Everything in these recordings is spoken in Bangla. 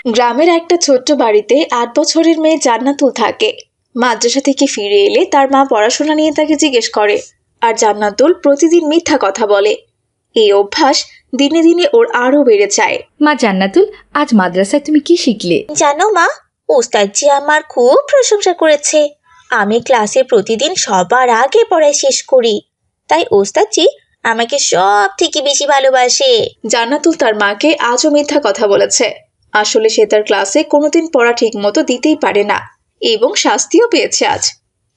গ্রামের একটা ছোট্ট বাড়িতে ৮ বছরের মেয়ে জান্নাতুল থাকে। মাদ্রাসা থেকে ফিরে এলে তার মা পড়াশোনা নিয়ে তাকে জিজ্ঞেস করে, আর জান্নাতুল প্রতিদিন মিথ্যা কথা বলে। এই অভ্যাস দিনে দিনে ওর আরো বেড়ে যায়। মা জান্নাতুল, আজ মাদ্রাসায় তুমি কি শিখলে? জানো মা, ওস্তাদজি আমার খুব প্রশংসা করেছে। আমি ক্লাসে প্রতিদিন সবার আগে পড়া শেষ করি, তাই ওস্তাদজি আমাকে সব থেকে বেশি ভালোবাসে। জান্নাতুল তার মাকে আজও মিথ্যা কথা বলেছে। আসলে সে তার ক্লাসে কোনোদিন পড়া ঠিক মতো দিতেই পারে না এবং শাস্তিও পেয়েছে আজ।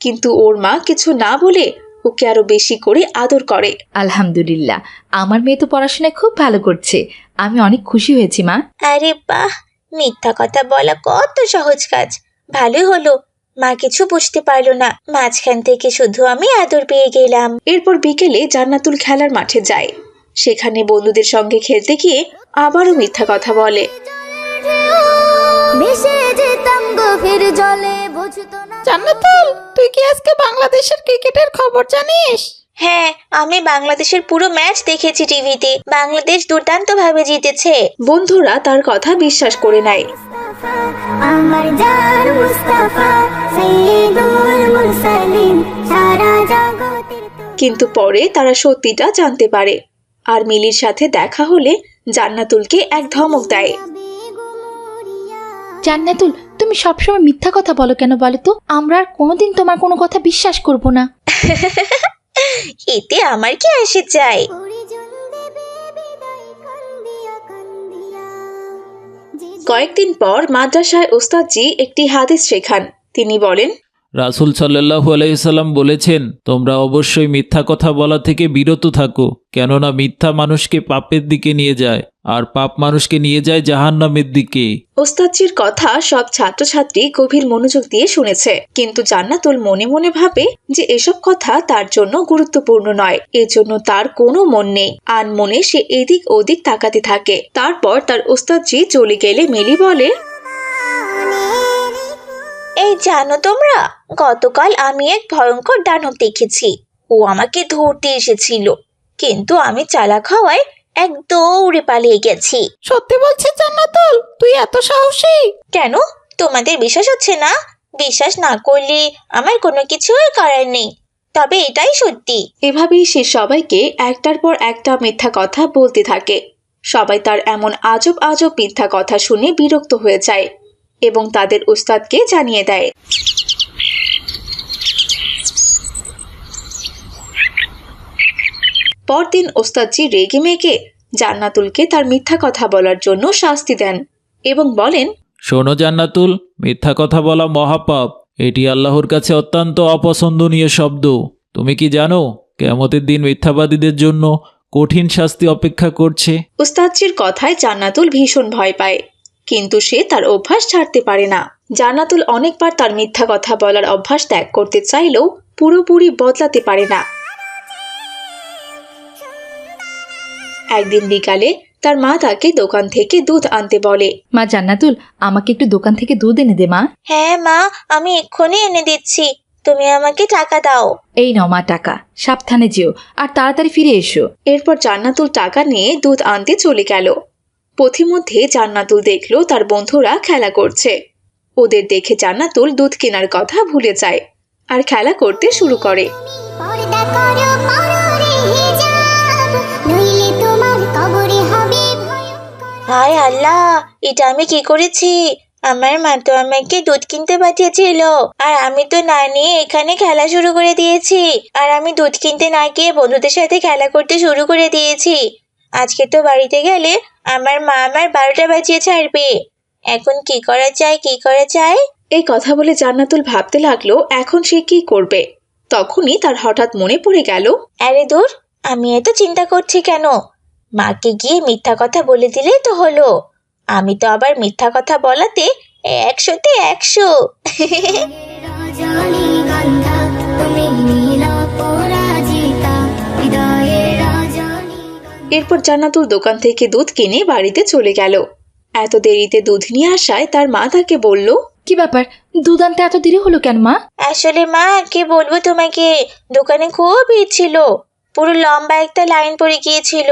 কিন্তু ওর মা কিছু না বলে ওকে আরো বেশি করে আদর করে। আলহামদুলিল্লাহ, আমার মেয়ে তো পড়াশোনায় খুব ভালো করছে। আমি অনেক খুশি হয়েছি মা। আরে বাহ, মিথ্যা কথা বলা কত সহজ কাজ। ভালোই হলো মা কিছু বুঝতে পারলো না, মাঝখান থেকে শুধু আমি আদর পেয়ে গেলাম। এরপর বিকেলে জান্নাতুল খেলার মাঠে যায়। সেখানে বন্ধুদের সঙ্গে খেলতে গিয়ে আবারও মিথ্যা কথা বলে। জান্নাতুল, তুই কি আজকে বাংলাদেশের ক্রিকেটের খবর জানিস? হ্যাঁ, আমি বাংলাদেশের পুরো ম্যাচ দেখেছি টিভিতে। বাংলাদেশ দুর্দান্ত ভাবে জিতেছে। বন্ধুরা তার কথা বিশ্বাস করে নেয়। কিন্তু পরে তারা সত্যিটা জানতে পারে, আর মিলির সাথে দেখা হলে জান্নাতুলকে এক ধমক দেয়। জান্নাতুল, তুমি সবসময় মিথ্যা কথা বলো কেন বলো তো? আমরা আর কোনোদিন তোমার কোনো কথা বিশ্বাস করব না। এতে আমার কি আসে যায়? কয়েকদিন পর মাদ্রাসায় ওস্তাদজি একটি হাদিস শেখান। তিনি বলেন, রাসূল সাল্লাল্লাহু আলাইহি সাল্লাম বলেছেন, তোমরা অবশ্যই মিথ্যা কথা বলা থেকে বিরত থাকো, কেননা মিথ্যা মানুষকে পাপের দিকে নিয়ে যায়, আর পাপ মানুষকে নিয়ে যায় জাহান্নামের দিকে। ওস্তাদজির কথা সব ছাত্রছাত্রী গভীর মনোযোগ দিয়ে শুনেছে, কিন্তু জান্নাতুল মনে মনে ভাবে যে এসব কথা তার জন্য গুরুত্বপূর্ণ নয়। এজন্য তার কোনো মন নেই। আনমনে সে এদিক ওদিক তাকাতে থাকে। তারপর তার ওস্তাদজি চলে গেলে মিলি বলে, এই জানো তোমরা, গতকাল আমি এক ভয়ঙ্কর দানব দেখেছি। ও আমাকে ধরতে এসেছিল, কিন্তু আমি চালাক হওয়ায় এক দৌড়ে পালিয়ে গেছি। সত্যি বলছিস জান্নাতুল? তুই এত সাহসী? কেন, তোমাদের বিশ্বাস হচ্ছে না? বিশ্বাস না করলে আমার কোনো কিছুই করার নেই, তবে এটাই সত্যি। এভাবেই সে সবাইকে একটার পর একটা মিথ্যা কথা বলতে থাকে। সবাই তার এমন আজব আজব মিথ্যা কথা শুনে বিরক্ত হয়ে যায় এবং তাদের উস্তাদকে জানিয়ে দেয়। পরদিন ওস্তাদজি রেগে মেগে জান্নাতুলকে তার মিথ্যা কথা বলার জন্য শাস্তি দেন এবং বলেন, শোনো জান্নাতুল, মিথ্যা কথা বলা মহাপাপ। এটি আল্লাহর কাছে অত্যন্ত অপছন্দনীয় শব্দ। তুমি কি জানো, কিয়ামতের দিন মিথ্যাবাদীদের জন্য কঠিন শাস্তি অপেক্ষা করছে? উস্তাদজির কথায় জান্নাতুল ভীষণ ভয় পায়, কিন্তু সে তার অভ্যাস ছাড়তে পারে না। জান্নাতুল অনেকবার তার মিথ্যা কথা বলার অভ্যাস ত্যাগ করতে চাইলেও পুরোপুরি বদলাতে পারে না। একদিন বিকালে তার মা তাকে দোকান থেকে দুধ আনতে বলে। মা জান্নাতুল, আমাকে একটু দোকান থেকে দুধ এনে দে মা। হ্যাঁ মা, আমি এক্ষুনি এনে দিচ্ছি, তুমি আমাকে টাকা দাও। এই নাও মা টাকা, সাবধানে যেও আর তাড়াতাড়ি ফিরে এসো। এরপর জান্নাতুল টাকা নিয়ে দুধ আনতে চলে গেল। পথিমধ্যে জান্নাতুল দেখলো তার বন্ধুরা খেলা করছে। ওদের দেখে জান্নাতুল দুধ কেনার কথা ভুলে যায় আর খেলা করতে শুরু করে। হায় আল্লাহ, এটা আমি কি করেছি? আমার মা তো আমাকে দুধ কিনতে পাঠিয়েছিল, আর আমি তো না নিয়ে এখানে খেলা শুরু করে দিয়েছি। আর আমি দুধ কিনতে না গিয়ে বন্ধুদের সাথে খেলা করতে শুরু করে দিয়েছি। আজকে তো বাড়িতে গেলে আমার মা আমার 12টা বাজিয়ে ছাড়বে। এখন কি করা যায়, কি করা যায়? এই কথা বলে জান্নাতুল ভাবতে লাগলো এখন সে কি করবে। তখনই তার হঠাৎ মনে পড়ে গেল, আরে দূর, আমি এত চিন্তা করছি কেন? মাকে গিয়ে মিথ্যা কথা বলে দিলেই তো হলো। আমি তো আবার মিথ্যা কথা বলাতে 100তে 100। এরপর জান্নাতুল দোকান থেকে দুধ কিনে বাড়িতে চলে গেল। এত দেরিতে দুধ নিয়ে আসায় তার মা তাকে বলল, কি ব্যাপার, দুধ আনতে এত দেরি হলো কেন মা? আসলে মা, কি বলবো তোমাকে, দোকানে খুব ভিড় ছিল, পুরো লম্বা একটা লাইন পড়ে গিয়েছিল,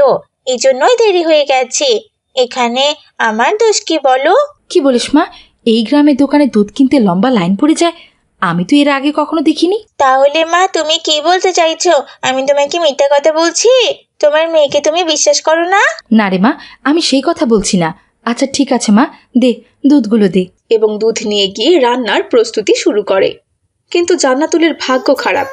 এই জন্যই দেরি হয়ে গেছে। এখানে আমার দোষ কি বলো? কি বলিস মা? এই গ্রামের দোকানে দুধ কিনতে লম্বা লাইন পড়ে যায়? আমি তো এর আগে কখনো দেখিনি। তাহলে মা তুমি কি বলতে চাইছো? আমি তোমাকে মিথ্যা কথা বলছি? তোমার মেয়েকে তুমি বিশ্বাস করো না? না রে মা, আমি সেই কথা বলছি না। আচ্ছা ঠিক আছে মা, দে দুধগুলো দে। এবং দুধ নিয়ে গিয়ে রান্নার প্রস্তুতি শুরু করে। কিন্তু জান্নাতুলের ভাগ্য খারাপ।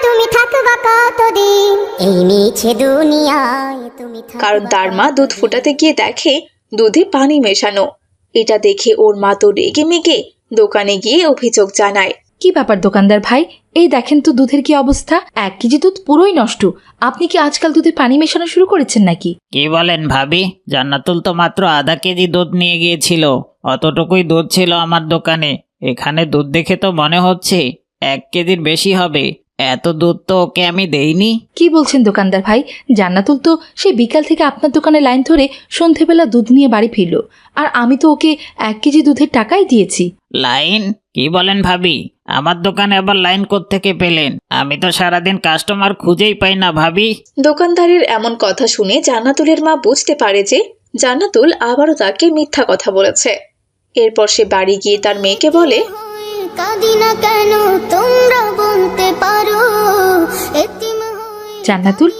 তুমি থাকবা কতদিন এই মিছে দুনিয়ায়, তুমি কারণ তার মা দুধ ফোটাতে গিয়ে দেখে দুধে পানি মেশানো। এটা দেখে ওর মা তো রেগে মেগে দোকানে গিয়ে অভিযোগ জানায়। কি ব্যাপার দোকানদার ভাই, এই দেখেন তো দুধের কি অবস্থা। 1 কেজি দুধ পুরোই নষ্ট। আপনি কি আজকাল দুধে পানি মেশানো শুরু করেছেন নাকি? কি বলেন ভাবি? জান্নাতুল তো মাত্র আধা কেজি দুধ নিয়ে গিয়েছিল। অতটুকুই দুধ ছিল আমার দোকানে। এখানে দুধ দেখে তো মনে হচ্ছে 1 কেজির বেশি হবে। এত দুধ তো ওকে আমি দেইনি। কি বলছেন দোকানদার ভাই? জান্নাতুল তো সেই বিকাল থেকে আপনার দোকানে লাইন ধরে সন্ধেবেলা দুধ নিয়ে বাড়ি ফিরল, আর আমি তো ওকে 1 কেজি দুধের টাকাই দিয়েছি। লাইন? কি বলেন ভাবি? আমার দোকানে আবার লাইন কোত্থেকে পেলেন? আমি তো সারাদিন কাস্টমার খুঁজেই পাই না ভাবি। দোকানদারের এমন কথা শুনে জান্নাতুলের মা বুঝতে পারে যে জান্নাতুল আবারও তাকে মিথ্যা কথা বলেছে। এরপর সে বাড়ি গিয়ে তার মেয়েকে বলে, কাঁদি না কেন তোমরা বলতে পারো। জান্নাতুল,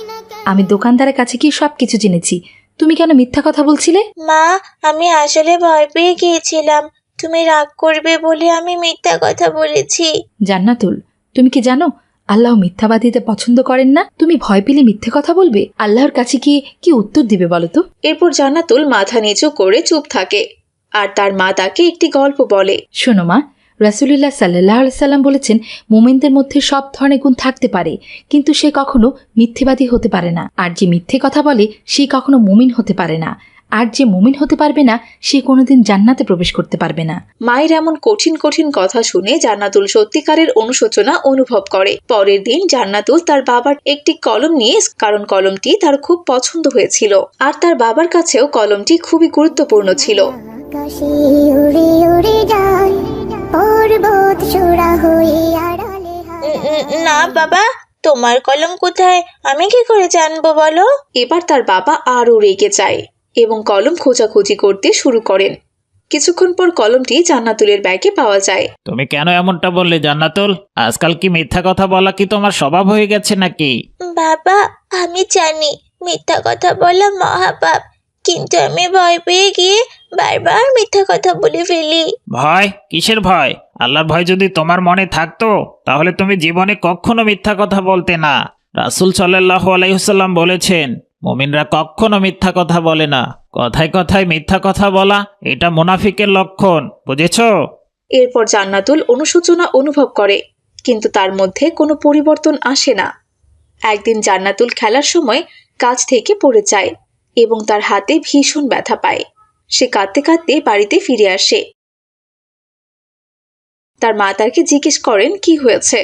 আমি দোকানদারের কাছে গিয়ে সবকিছু জেনেছি। তুমি কেন মিথ্যা কথা বলছিলে? মা আমি আসলে ভয় পেয়ে গিয়েছিলাম, তুমি রাগ করবে বলে আমি মিথ্যা কথা বলেছি। জান্নাতুল, তুমি কি জানো আল্লাহ মিথ্যাবাদীতে পছন্দ করেন না? তুমি ভয় পেলে মিথ্যে কথা বলবে? আল্লাহর কাছে গিয়ে কি উত্তর দিবে বলো তো? এরপর জান্নাতুল মাথা নিচু করে চুপ থাকে আর তার মা তাকে একটি গল্প বলে। শোনো মা, রাসূলুল্লাহ সাল্লাল্লাহু আলাইহি সাল্লাম বলেছেন, মুমিনদের মধ্যে সব ধরনের গুণ থাকতে পারে, কিন্তু সে কখনো মিথ্যেবাদী হতে পারে না। আর যে মিথ্যে কথা বলে সে কখনো মুমিন হতে পারে না। আর যে মুমিন হতে পারবে না সে কোনোদিন জান্নাতে প্রবেশ করতে পারবে না। মায়ের এমন কঠিন কঠিন কথা শুনে জান্নাতুল সত্যিকারের অনুশোচনা অনুভব করে। পরের দিন জান্নাতুল তার বাবার একটি কলম নিয়ে, কারণ কলমটি তার খুব পছন্দ হয়েছিল আর তার বাবার কাছেও কলমটি খুবই গুরুত্বপূর্ণ ছিল। আকাশে উড়ে উড়ে যায় পর্বত চূড়া হয়ে আড়ালে না বাবা, তোমার কলম কোথায়? আমি কি করে জানবো বলো? এবার তার বাবা আরও রেগে যায় এবং কলম খোঁজাখুঁজি করতে শুরু করেন। কিছুক্ষণ পর কলমটি জান্নাতুলের ব্যাগে পাওয়া যায়। তুমি কেন এমনটা বললে জান্নাতুল? আজকাল কি মিথ্যা কথা বলা কি তোমার স্বভাব হয়ে গেছে নাকি? বাবা আমি জানি মিথ্যা কথা বলা মহাপাপ, কিন্তু আমি ভয় পেয়ে গিয়ে বারবার মিথ্যা কথা বলে ফেলি। ভয়? কিসের ভয়? আল্লাহর ভয় যদি তোমার মনে থাকতো তাহলে তুমি জীবনে কখনো মিথ্যা কথা বলতে না। রাসূল সাল্লাল্লাহু আলাইহি ওয়াসাল্লাম বলেছেন, মুমিনরা কখনো মিথ্যা কথা বলে না। কথায় কথায় মিথ্যা কথা বলা এটা মুনাফিকের লক্ষণ, বুঝেছো? এরপর জান্নাতুল অনুশোচনা অনুভব করে, কিন্তু তার মধ্যে কোনো পরিবর্তন আসে না। একদিন জান্নাতুল খেলার সময় গাছ থেকে পড়ে যায় এবং তার হাতে ভীষণ ব্যথা পায়। সে কাঁদতে কাঁদতে বাড়িতে ফিরে আসে। তার মা তাকে জিজ্ঞেস করেন কি হয়েছে,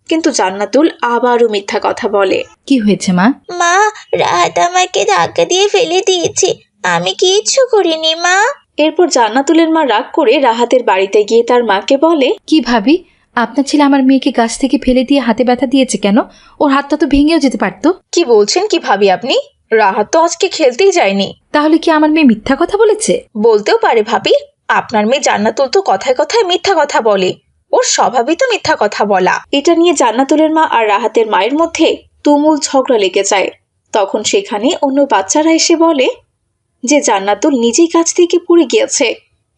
কিন্তু জান্নাতুল আবারও মিথ্যা কথা বলে। কি হয়েছে মা? মা রাহাত আমাকে ধাক্কা দিয়ে ফেলে দিয়েছে, আমি কিচ্ছু করিনি মা। এরপর জান্নাতুলের মা রাগ করে রাহাতের বাড়িতে গিয়ে তার মাকে বলে, কি ভাবি, আপনার ছেলে আমার মেয়েকে গাছ থেকে ফেলে দিয়ে হাতে ব্যথা দিয়েছে কেন? ওর হাতটা তো ভেঙেও যেতে পারতো। কি বলছেন কি ভাবি আপনি? রাহাত তো আজকে খেলতেই যায়নি। তাহলে কি আমার মেয়ে মিথ্যা কথা বলেছে? বলতেও পারে ভাবি, আপনার মেয়ে জান্নাতুল তো কথায় কথায় মিথ্যা কথা বলে, ওর স্বভাবই তো মিথ্যা কথা বলা। এটা নিয়ে জান্নাতুলের মা আর রাহাতের মায়ের মধ্যে তুমুল ঝগড়া লেগে যায়। তখন সেখানে অন্য বাচ্চারা এসে বলে যে জান্নাতুল নিজেই কাছ থেকে পড়ে গিয়েছে,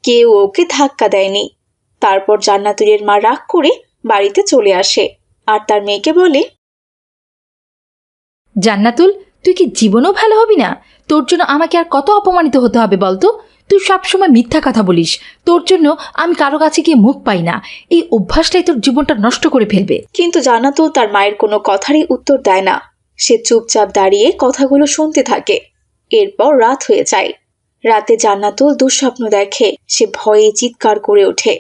কেউ ওকে ধাক্কা দেয়নি। তারপর জান্নাতুলের মা রাগ করে বাড়িতে চলে আসে আর তার মেয়েকে বলে, জান্নাতুল, তুই কি জীবনেও ভালো হবি না? তোর জন্য আমাকে আর কত অপমানিত হতে হবে বলতো? তুই সবসময় মিথ্যা কথা বলিস। তোর জন্য আমি কারো কাছে গিয়ে মুখ পাই না। এই অভ্যাসটাই তোর জীবনটা নষ্ট করে ফেলবে। কিন্তু জান্নাতুল তার মায়ের কোনো কথারই উত্তর দেয় না। সে চুপচাপ দাঁড়িয়ে কথাগুলো শুনতে থাকে। এরপর রাত হয়ে যায়। রাতে জান্নাতুল দুঃস্বপ্ন দেখে। সে ভয়ে চিৎকার করে ওঠে।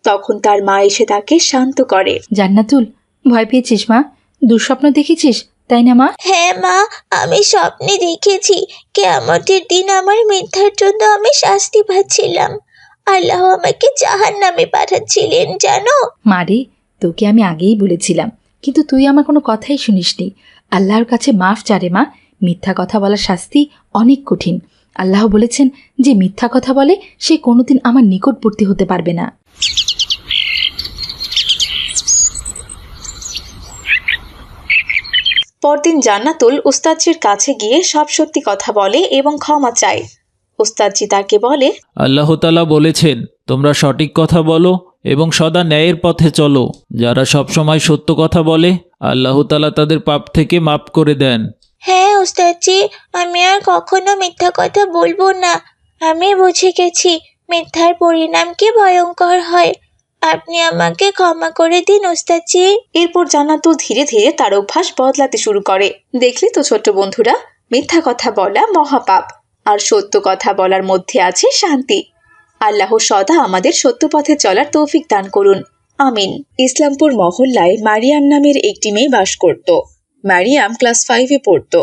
তখন তার মা এসে তাকে শান্ত করে। জান্নাতুল, ভয় পেয়েছিস মা? দুঃস্বপ্ন দেখেছিস তাই না মা? হ্যাঁ মা, আমি স্বপ্নে দেখেছি কিয়ামতের দিন আমার মিথ্যার জন্য আমি শাস্তি পাচ্ছিলাম। আল্লাহ আমাকে জাহান্নামে পাঠাচ্ছিলেন জানো। মারে, তোকে আমি আগেই বলেছিলাম, কিন্তু তুই আমার কোনো কথাই শুনিসনি। আল্লাহর কাছে মাফ চারে মা। মিথ্যা কথা বলার শাস্তি অনেক কঠিন। আল্লাহ বলেছেন যে মিথ্যা কথা বলে সে কোনোদিন আমার নিকটবর্তী হতে পারবে না। পরদিন জান্নাতুল উস্তাদজির কাছে গিয়ে সব সত্যি কথা বলে এবং ক্ষমা চায়। উস্তাদজি তাকে বলে, আল্লাহ তাআলা বলেছেন তোমরা সঠিক কথা বলো এবং সদা ন্যায়ের পথে চলো। যারা সবসময় সত্য কথা বলে আল্লাহ তাআলা তাদের পাপ থেকে মাফ করে দেন। হ্যাঁ ওস্তাদজি, আমি আর কখনো মিথ্যা কথা বলবো না। আমি বুঝে গেছি মিথ্যার পরিণাম কি ভয়ঙ্কর হয়। আপনি আমাকে ক্ষমা করে দিন ওস্তাদজি। এরপর জান্নাতুল ধীরে ধীরে তার অভ্যাস বদলাতে শুরু করে। দেখলি তো ছোট্ট বন্ধুরা, মিথ্যা কথা বলা মহাপাপ, আর সত্য কথা বলার মধ্যে আছে শান্তি। আল্লাহ সদা আমাদের সত্য পথে চলার তৌফিক দান করুন, আমিন। ইসলামপুর মহল্লায় মারিয়াম নামের একটি মেয়ে বাস করত। মারিয়াম ক্লাস 5-এ পড়ত।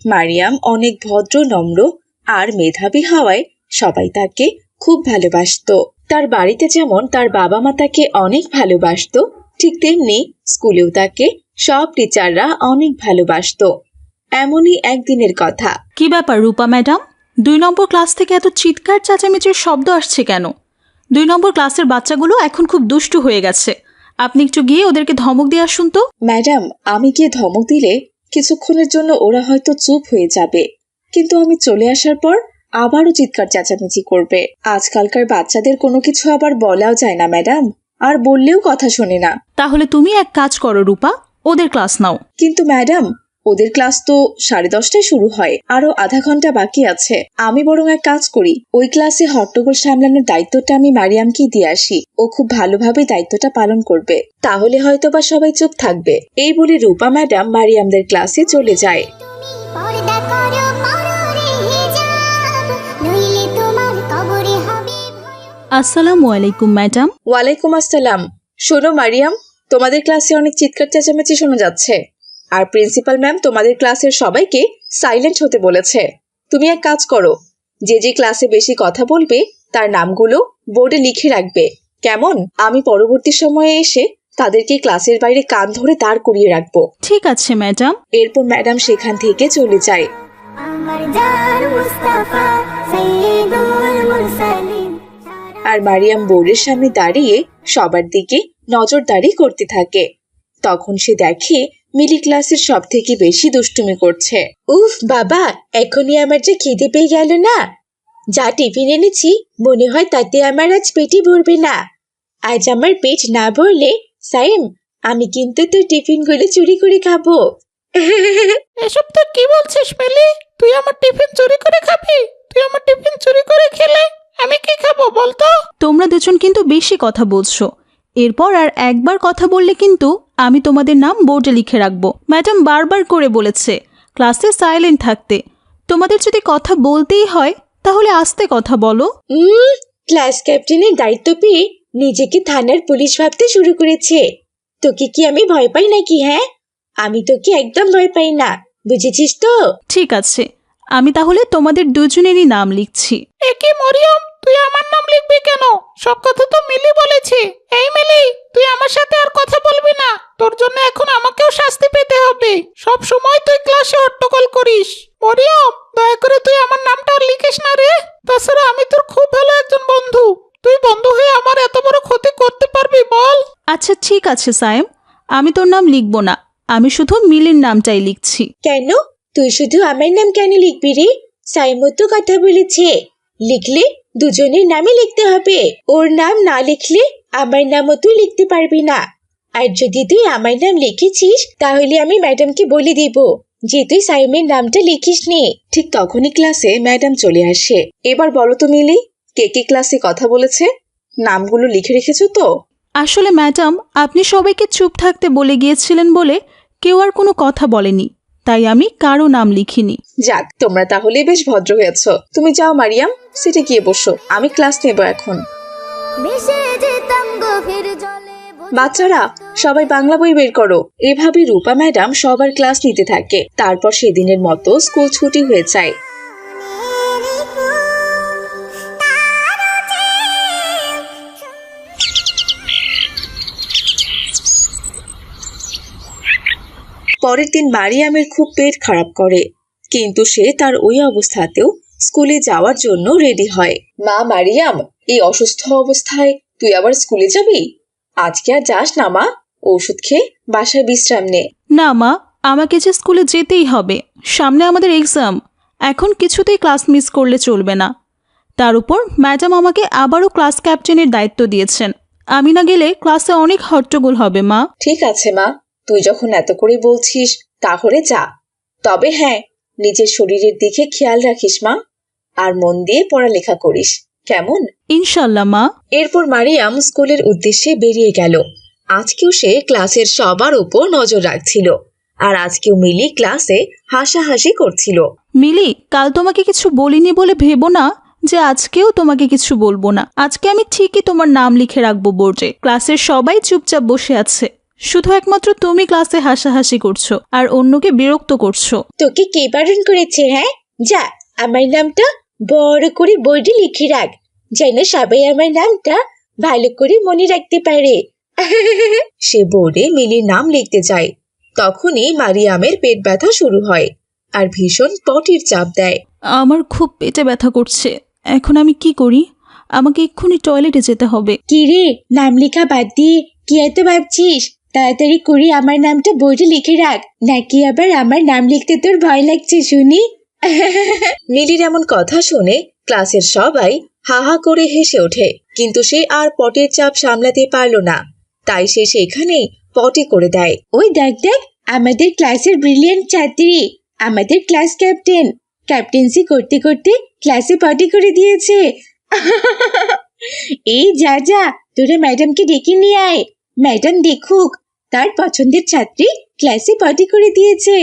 মারিয়াম অনেক ভদ্র, নম্র আর মেধাবী হওয়ায় সবাই তাকে খুব ভালোবাসতো। তার বাড়িতে যেমন তার বাবা মা তাকে অনেক ভালোবাসতো, ঠিক তেমনি স্কুলেও তাকে সব টিচাররা অনেক ভালোবাসতো। এমনই একদিনের কথা। কি ব্যাপার রূপা ম্যাডাম, 2 নম্বর ক্লাস থেকে এত চিৎকার চেঁচামেচির শব্দ আসছে কেন? 2 নম্বর ক্লাসের বাচ্চাগুলো এখন খুব দুষ্টু হয়ে গেছে। আপনি একটু গিয়ে ওদেরকে ধমক দিয়ে আসুন তো। ম্যাডাম, আমি গিয়ে ধমক দিলে কিছুক্ষণের জন্য ওরা হয়তো চুপ হয়ে যাবে, কিন্তু আমি চলে আসার পর আবারও চিৎকার চেঁচামেচি করবে। আজকালকার বাচ্চাদের কোনো কিছু আবার বলাও যায় না ম্যাডাম, আর বললেও কথা শোনে না। তাহলে তুমি এক কাজ করো রূপা, ওদের ক্লাস নাও। কিন্তু ম্যাডাম, ওদের ক্লাস তো 10:30টায় শুরু হয়, আরো আধা ঘন্টা বাকি আছে। আমি বরং এক কাজ করি, ওই ক্লাসে হট্টগোল সামলানোর দায়িত্বটা আমি মারিয়ামকেই দিয়ে আসি। ও খুব ভালোভাবে দায়িত্বটা পালন করবে, তাহলে হয়তোবা সবাই চুপ থাকবে। এই বলে রূপা ম্যাডাম মারিয়ামদের ক্লাসে চলে যায়। পর্দা করো পররে হিজাব, নইলে তোমার কবরে হবে আসসালামু আলাইকুম ম্যাডাম। ওয়ালাইকুম আসসালাম। শোনো মারিয়াম, তোমাদের ক্লাসে অনেক চিৎকার চেঁচামেচি শোনা যাচ্ছে, আর প্রিন্সিপাল ম্যাম তোমাদের ক্লাসের সবাইকে সাইলেন্ট হতে বলেছে। তুমি এক কাজ করো, যে যে ক্লাসে বেশি কথা বলবে তার নামগুলো বোর্ডে লিখে রাখবে, কেমন? আমি পরবর্তী সময়ে এসে তাদেরকে ক্লাসের বাইরে কান ধরে দাঁড় করিয়ে রাখবো। ঠিক আছে ম্যাডাম। এরপর ম্যাডাম সেখান থেকে চলে যায়। আমার জান মুস্তাফা সাইয়্যিদুল মুরসালিন। আর মারিয়াম বোর্ডের সামনে দাঁড়িয়ে সবার দিকে নজরদারি করতে থাকে। তখন সে দেখে মিলি ক্লাসের সব থেকে বেশি দুষ্টুমি করছে। উফ বাবা, এখনই আমার যে খিদে পেয়ে গেল না। যা টিফিন এনেছি মনে হয় তাতে আমার আজ পেটই ভরবে না। আজ আমার পেট না ভরলে সাইম, আমি কিন্তু তোর টিফিনগুলো চুরি করে খাবো। এসব তো কি বলছিস মিলি? তুই আমার টিফিন চুরি করে খাবি? তুই আমার টিফিন চুরি করে খেলে আমি কি খাবো বলতো? তোমরা দুজন কিন্তু বেশি কথা বলছো। এরপর আর একবার কথা বললে কিন্তু আমি তোমাদের নাম বোর্ডে লিখে রাখবো। ম্যাডাম বারবার করে বলেছে ক্লাসে সাইলেন্ট থাকতে। তোমাদের যদি কথা বলতেই হয় তাহলে আস্তে কথা বলো। ক্লাস ক্যাপ্টেনের দায়িত্ব পেয়ে নিজেকে থানার পুলিশ ভাবতে শুরু করেছে। তোকে কি আমি ভয় পাই নাকি? হ্যাঁ, আমি তোকে একদম ভয় পাই না, বুঝেছিস তো? ঠিক আছে, আমি তাহলে তোমাদের দুজনেরই নাম লিখছি। এ কি মরিয়ম, তুই আমার নাম লিখবি কেন? সব কথা তো মিলি বলেছে। এই মিলি, তুই আমার সাথে আর কথা বলবি না। তোর জন্য এখন আমাকেও শাস্তি পেতে হবে। সব সময় তুই ক্লাসে হট্টগোল করিস। মরিয়ম, দয়া করে তুই আমার নামটা আর লিখিস না রে। তাছাড়া আমি তোর খুব ভালো একজন বন্ধু। তুই বন্ধু হয়ে আমার এত বড় ক্ষতি করতে পারবি বল? আচ্ছা ঠিক আছে সায়েম, আমি তোর নাম লিখবো না, আমি শুধু মিলির নামটাই লিখছি। কেন? তুই শুধু আমার নাম কেন লিখবি রে? সাইমো তো কথা বলেছে, লিখলে দুজনের নামই লিখতে হবে। ওর নাম না লিখলে আমার নামও তুই লিখতে পারবি না। আর যদি তুই আমার নাম লিখেছিস তাহলে আমি ম্যাডামকে বলে দিব যে তুই সাইমের নামটা লিখিস নি। ঠিক তখনই ক্লাসে ম্যাডাম চলে আসে। এবার বলো তো মিলি, কে কে ক্লাসে কথা বলেছে? নামগুলো লিখে রেখেছো তো? আসলে ম্যাডাম, আপনি সবাইকে চুপ থাকতে বলে গিয়েছিলেন বলে কেউ আর কোনো কথা বলেনি, তাই আমি কারো নাম লিখিনি। যাক, তোমরা তাহলে বেশ ভদ্র হয়েছো। তুমি যাও মারিয়াম, সিটে গিয়ে বসো, আমি ক্লাস নেব এখন। ভেসে যেতাম গভীর জলে। বাচ্চারা, সবাই বাংলা বই বের করো। এভাবে রূপা ম্যাডাম সবার ক্লাস নিতে থাকে। তারপর সেদিনের মতো স্কুল ছুটি হয়ে যায়। পরের দিন মারিয়ামের খুব পেট খারাপ করে, কিন্তু সে তার ওই অবস্থাতেও স্কুলে যাওয়ার জন্য রেডি হয়। মা মারিয়াম, এই অসুস্থ অবস্থায় তুই আবার স্কুলে যাবি? আজকে আর যাস না মা, ওষুধ খেয়ে বাসায় বিশ্রাম নে। না মা, আমাকে যে স্কুলে যেতেই হবে, সামনে আমাদের এক্সাম। এখন কিছুতেই ক্লাস মিস করলে চলবে না। তার উপর ম্যাডাম আমাকে আবারও ক্লাস ক্যাপ্টেনের দায়িত্ব দিয়েছেন। আমি না গেলে ক্লাসে অনেক হট্টগোল হবে মা। ঠিক আছে মা, তুই যখন এত করে বলছিস তাহলে যা। তবে হ্যাঁ, নিজের শরীরের দিকে খেয়াল রাখিস মা, আর মন দিয়ে পড়ালেখা করিস, কেমন? ইনশাল্লাহ মা। এরপর মারিয়াম স্কুলের উদ্দেশ্যে বেরিয়ে গেল। আজকেও সে ক্লাসের সবার উপর নজর রাখছিল, আর আজকেও মিলি ক্লাসে হাসাহাসি করছিল। মিলি, কাল তোমাকে কিছু বলিনি বলে ভেবো না যে আজকেও তোমাকে কিছু বলবো না। আজকে আমি ঠিকই তোমার নাম লিখে রাখবো বোর্ডে। ক্লাসের সবাই চুপচাপ বসে আছে, শুধু একমাত্র তুমি ক্লাসে হাসাহাসি করছো আর অন্যকে বিরক্ত করছো। তোকে কে বারণ করেছে? হ্যাঁ, যা আমার নামটা বড় করে বোর্ডে লিখে রাখ, যেন সবাই আমার নামটা ভালো করে মনে রাখতে পারে। সে বোর্ডে মিলির নাম লিখতে যায়। তখনই মারিয়ামের পেট ব্যথা শুরু হয় আর ভীষণ পটির চাপ দেয়। আমার খুব পেটে ব্যথা করছে, এখন আমি কি করি? আমাকে এক্ষুনি টয়লেটে যেতে হবে। কি রে, নাম লেখা বাদ দিয়ে কি এত ভাবছিস? তাড়াতাড়ি করে আমার নামটা বোর্ডে লিখে রাখ, নাকি আবার আমার নাম লিখতে তোর ভয় লাগছে শুনি? মিলির এমন কথা শুনে ক্লাসের সবাই হা হা করে হেসে ওঠে, কিন্তু সে আর পটির চাপ সামলাতে পারল না, তাই সে সেখানেই পটি করে দেয়। ওই দেখ দেখ, আমাদের ক্লাসের ব্রিলিয়েন্ট ছাত্রী, আমাদের ক্লাস ক্যাপ্টেন, ক্যাপ্টেন্সি করতে করতে ক্লাসে পটি করে দিয়েছে। এই যা যা, তোরা ম্যাডামকে ডেকে নিয়ে আয়, ম্যাডাম দেখুক তার পছন্দের ছাত্রী ক্লাসে পটি করে দিয়েছে।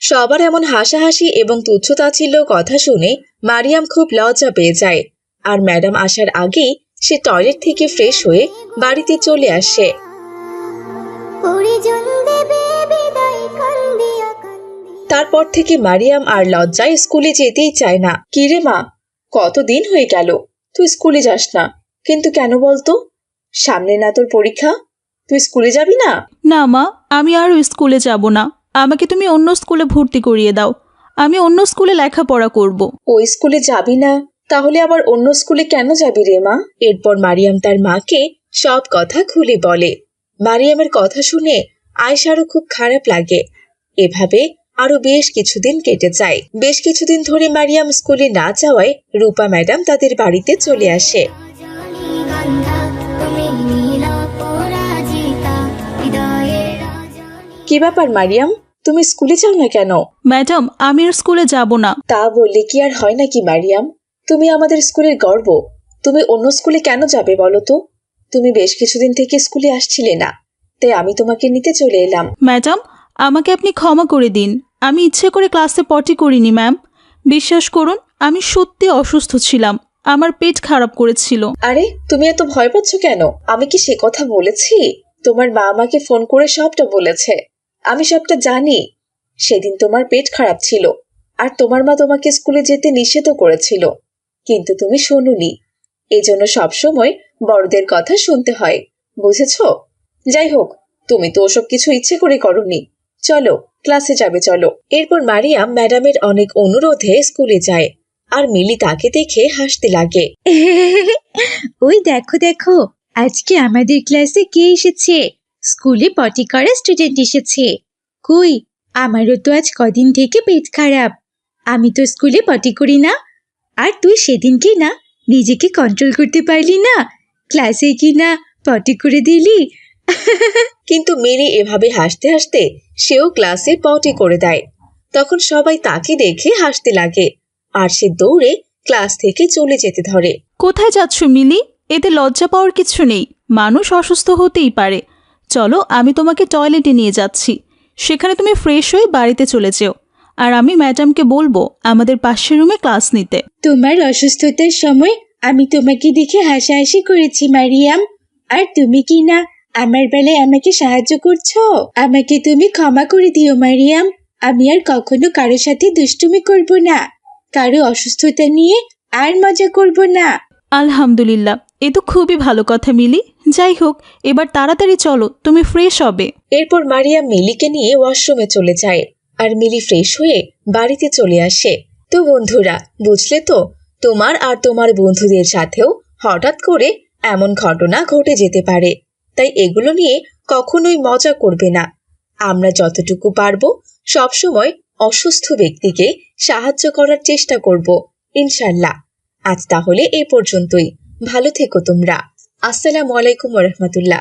সবার এমন হাসাহাসি এবং তুচ্ছতাচ্ছিল্য কথা শুনে মারিয়াম খুব লজ্জা পেয়ে যায়, আর ম্যাডাম আসার আগেই সে টয়লেট থেকে ফ্রেশ হয়ে বাড়িতে চলে আসে। তারপর থেকে মারিয়াম আর লজ্জায় স্কুলে যেতেই চায় না। কিরে মা, কতদিন হয়ে গেল তুই স্কুলে যাস না, কিন্তু কেন বলতো? সামনে না তোর পরীক্ষা, তুই স্কুলে যাবি না? না মা, আমি আর স্কুলে যাব না। আমাকে তুমি অন্য স্কুলে ভর্তি করিয়ে দাও, আমি অন্য স্কুলে লেখাপড়া করব। ওই স্কুলে যাবি না, তাহলে আবার অন্য স্কুলে কেন যাবি রে মা? এরপর মারিয়াম তার মাকে সব কথা খুলে বলে। মারিয়ামের কথা শুনে আয়েশারও খুব খারাপ লাগে। এভাবে আরো বেশ কিছুদিন কেটে যায়। বেশ কিছুদিন ধরে মারিয়াম স্কুলে না যাওয়ায় রূপা ম্যাডাম তাদের বাড়িতে চলে আসে। কি ব্যাপার মারিয়াম, তুমি স্কুলে যাও না কেন? ম্যাডাম, আমি আর স্কুলে যাব না। তা বললে কি আর হয় নাকি মারিয়াম? তুমি আমাদের স্কুলের গর্ব, তুমি অন্য স্কুলে কেন যাবে বলো তো? তুমি বেশ কিছুদিন থেকে স্কুলে আসছিলে না, তাই আমি তোমাকে নিতে চলে এলাম। ম্যাডাম, আমাকে আপনি ক্ষমা করে দিন, আমি ইচ্ছে করে ক্লাসে পটি করিনি ম্যাম। বিশ্বাস করুন, আমি সত্যি অসুস্থ ছিলাম, আমার পেট খারাপ করেছিল। আরে তুমি এত ভয় পাচ্ছ কেন? আমি কি সে কথা বলেছি? তোমার মা আমাকে ফোন করে সবটা বলেছে, আমি সবটা জানি। সেদিন তোমার পেট খারাপ ছিল, আর তোমার মা তোমাকে স্কুলে যেতে নিষেধ করেছিল, কিন্তু তুমি শোনোনি। এজন্য সবসময় বড়দের কথা শুনতে হয়, বুঝেছো? যাই হোক, তুমি তো ওসব কিছু ইচ্ছে করে করোনি। চলো ক্লাসে যাবে, চলো। এরপর মারিয়াম ম্যাডামের অনেক অনুরোধে স্কুলে যায়, আর মিলি তাকে দেখে হাসতে লাগে। ওই দেখো দেখো, আজকে আমাদের ক্লাসে কে এসেছে? স্কুলে পটি করা স্টুডেন্ট এসেছে। কই, আমারও তো আজ কদিন থেকে পেট খারাপ, আমি তো স্কুলে পটি করি না। আর তুই সেদিনকে না নিজেকে কন্ট্রোল করতে পারলি না, ক্লাসে কি না পটি করে দিলি। কিন্তু মিলি এভাবে হাসতে হাসতে সেও ক্লাসে পটি করে দেয়। তখন সবাই তাকে দেখে হাসতে লাগে, আর সে দৌড়ে ক্লাস থেকে চলে যেতে ধরে। কোথায় যাচ্ছ মিলি? এতে লজ্জা পাওয়ার কিছু নেই, মানুষ অসুস্থ হতেই পারে। চলো, আমি তোমাকে টয়লেটে নিয়ে যাচ্ছি, সেখানে তুমি ফ্রেশ হয়ে বাড়িতে চলে যেও, আর আমি ম্যাডামকে বলবো আমাদের পাশের রুমে ক্লাস নিতে। তোমার অসুস্থতার সময় আমি তোমাকে দেখে হাসাহাসি করেছি মারিয়াম, আর তুমি কি না আমার বেলায় আমাকে সাহায্য করছো? আমাকে তুমি ক্ষমা করে দিও মারিয়াম, আমি আর কখনো কারোর সাথে দুষ্টুমি করব না, কারো অসুস্থতা নিয়ে আর মজা করব না। আলহামদুলিল্লাহ, এ তো খুবই ভালো কথা মিলি। যাই হোক, এবার তাড়াতাড়ি চলো, তুমি ফ্রেশ হবে। এরপর মারিয়াম মিলিকে নিয়ে ওয়াশরুমে চলে যায়, আর মিলি ফ্রেশ হয়ে বাড়িতে চলে আসে। তো বন্ধুরা, বুঝলে তো, তোমার আর তোমার বন্ধুদের সাথেও হঠাৎ করে এমন ঘটনা ঘটে যেতে পারে। তাই এগুলো নিয়ে কখনোই মজা করবে না। আমরা যতটুকু পারবো সবসময় অসুস্থ ব্যক্তিকে সাহায্য করার চেষ্টা করব, ইনশাল্লাহ। আজ তাহলে এই পর্যন্তই। ভালো থেকো তোমরা। আসসালামু আলাইকুম ওয়া রাহমাতুল্লাহ।